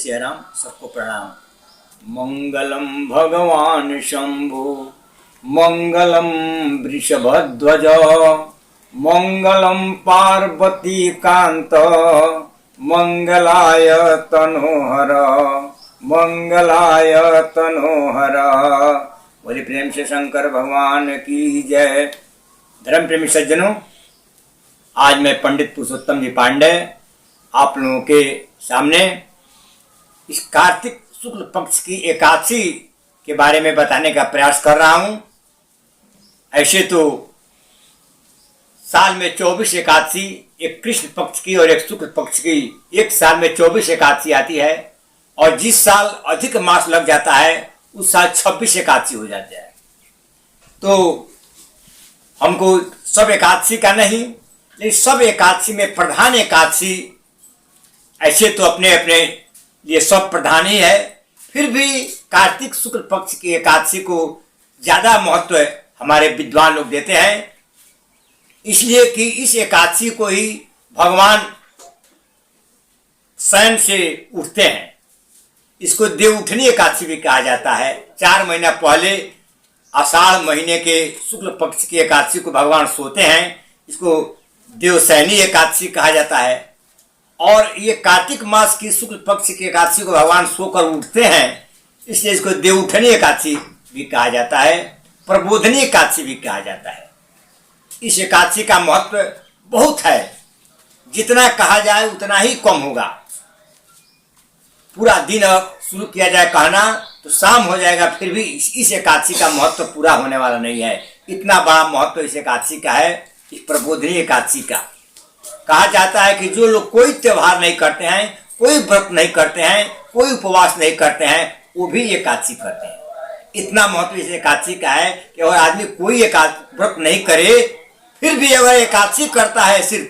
श्री राम, सबको प्रणाम। मंगलम भगवान शंभु, मंगलम वृषभध्वज, मंगलम पार्वती कांत, मंगलाय तनोहर, मंगलाय तनोहर। बोले प्रेम से शंकर भगवान की जय। धर्म प्रेमी सज्जनों, आज मैं पंडित पुरुषोत्तम जी पांडे आप लोगों के सामने इस कार्तिक शुक्ल पक्ष की एकादशी के बारे में बताने का प्रयास कर रहा हूं। ऐसे तो साल में 24 एकादशी, एक कृष्ण पक्ष की और एक शुक्ल पक्ष की, एक साल में 24 एकादशी आती है। और जिस साल अधिक मास लग जाता है उस साल 26 एकादशी हो जाता है। तो हमको सब एकादशी का नहीं, लेकिन सब एकादशी में प्रधान एकादशी, ऐसे तो अपने अपने लिए सब प्रधान ही है, फिर भी कार्तिक शुक्ल पक्ष की एकादशी को ज्यादा महत्व हमारे विद्वान लोग देते हैं। इसलिए कि इस एकादशी को ही भगवान शयन से उठते हैं। इसको देव उठनी एकादशी भी कहा जाता है। 4 महीना पहले आषाढ़ महीने के शुक्ल पक्ष की एकादशी को भगवान सोते हैं। इसको देवशयनी एकादशी कहा जाता है। और ये कार्तिक मास की शुक्ल पक्ष की एकादशी को भगवान सोकर उठते हैं, इसलिए इसको देव उठनी एकादशी भी कहा जाता है, प्रबोधनी एकादशी भी कहा जाता है। इस एकादशी का महत्व बहुत है, जितना कहा जाए उतना ही कम होगा। पूरा दिन शुरू किया जाए कहना तो शाम हो जाएगा, फिर भी इस एकादशी का महत्व पूरा होने वाला नहीं है। इतना बड़ा महत्व इस एकादशी का है, इस प्रबोधनी एकादशी का। कहा जाता है कि जो लोग कोई त्योहार नहीं करते हैं, कोई व्रत नहीं करते हैं, कोई उपवास नहीं करते हैं, वो भी एकादशी करते हैं। इतना महत्व इस एकादशी का है कि अगर आदमी कोई व्रत नहीं करे, फिर भी अगर एकादशी करता है, सिर्फ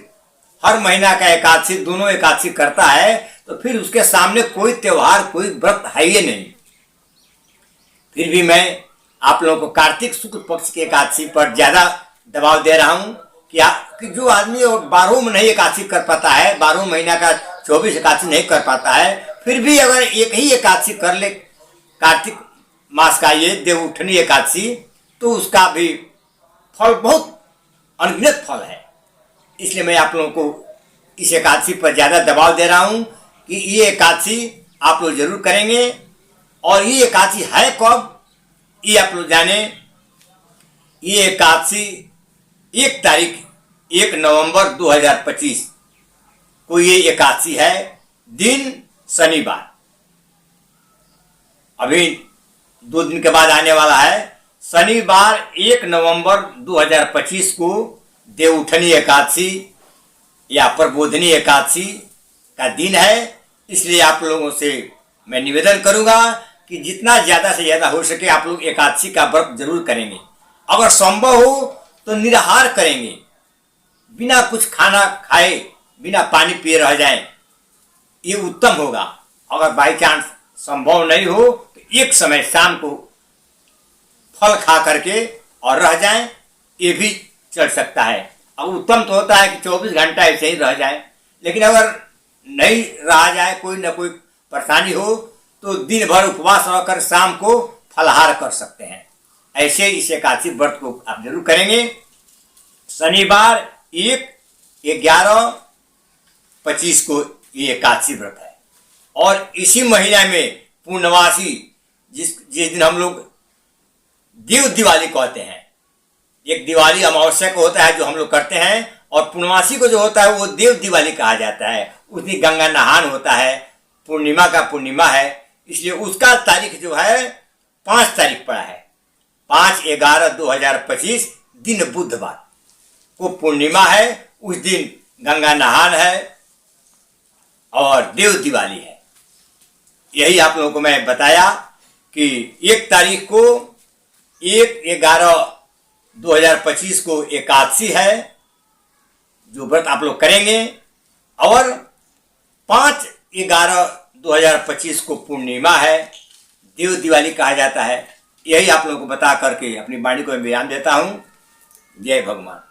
हर महीना का एकादशी, दोनों एकादशी करता है, तो फिर उसके सामने कोई त्योहार, कोई व्रत है ही नहीं। फिर भी मैं आप लोगों को कार्तिक शुक्ल पक्ष की एकादशी पर ज्यादा दबाव दे रहा हूं कि जो आदमी 12 में नहीं एकादशी कर पाता है, 12 महीना का 24 एकादशी नहीं कर पाता है, फिर भी अगर एक ही एकादशी कर ले, कार्तिक मास का ये देव उठनी एकादशी, तो उसका भी फल बहुत अनगिनत फल है। इसलिए मैं आप लोगों को इस एकादशी पर ज्यादा दबाव दे रहा हूं कि ये एकादशी आप लोग जरूर करेंगे। और ये एकादशी है कब, ये आप लोग जाने। ये एकादशी 1 नवंबर 2025 को ये एकादशी है, दिन शनिवार। अभी 2 दिन के बाद आने वाला है। शनिवार 1 नवंबर 2025 को देव उठनी एकादशी या प्रबोधनी एकादशी का दिन है। इसलिए आप लोगों से मैं निवेदन करूंगा कि जितना ज्यादा से ज्यादा हो सके आप लोग एकादशी का व्रत जरूर करेंगे। अगर संभव हो तो निराहार करेंगे, बिना कुछ खाना खाए, बिना पानी पिए रह जाएं, ये उत्तम होगा। अगर बाई चांस संभव नहीं हो तो एक समय शाम को फल खा करके और रह जाएं, ये भी चल सकता है। अब उत्तम तो होता है कि 24 घंटा ऐसे ही रह जाए, लेकिन अगर नहीं रहा जाए, कोई ना कोई परेशानी हो, तो दिन भर उपवास रहकर शाम को फलाहार कर सकते हैं। ऐसे इस एकादशी व्रत को आप जरूर करेंगे। शनिवार 1/11/25 को ये एकादशी व्रत है। और इसी महीना में पूर्णवासी, जिस दिन हम लोग देव दिवाली कहते हैं, एक दिवाली अमावस्या को होता है जो हम लोग करते हैं, और पूर्णवासी को जो होता है वो देव दिवाली कहा जाता है। उस दिन गंगा नहान होता है, पूर्णिमा का पूर्णिमा है, इसलिए उसका तारीख जो है 5 तारीख पड़ा है। 5/11/2025 दिन बुधवार को पूर्णिमा है। उस दिन गंगा नहान है और देव दिवाली है। यही आप लोगों को मैं बताया कि 1 तारीख को 1/11/2025 को एकादशी है, जो व्रत आप लोग करेंगे। और 5/11/2025 को पूर्णिमा है, देव दिवाली कहा जाता है। यही आप लोगों को बता करके अपनी वाणी को विराम देता हूं। जय भगवान।